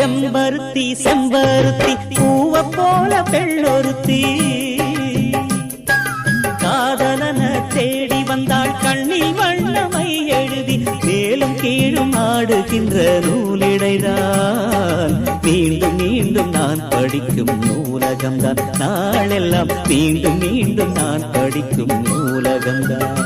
செம்பருத்தி செம்பருத்தி பூவ போல பெள்ளொருத்தி காதலன தேடி வந்தாள் கண்ணில் வண்ணமை எழுதி மேலும் கீழும் ஆடுகின்ற நூலிடைதான் மீண்டும் மீண்டும் நான் படிக்கும் நூலகம்தான் நாளெல்லாம் மீண்டும் மீண்டும் நான் படிக்கும் நூலகம்தான்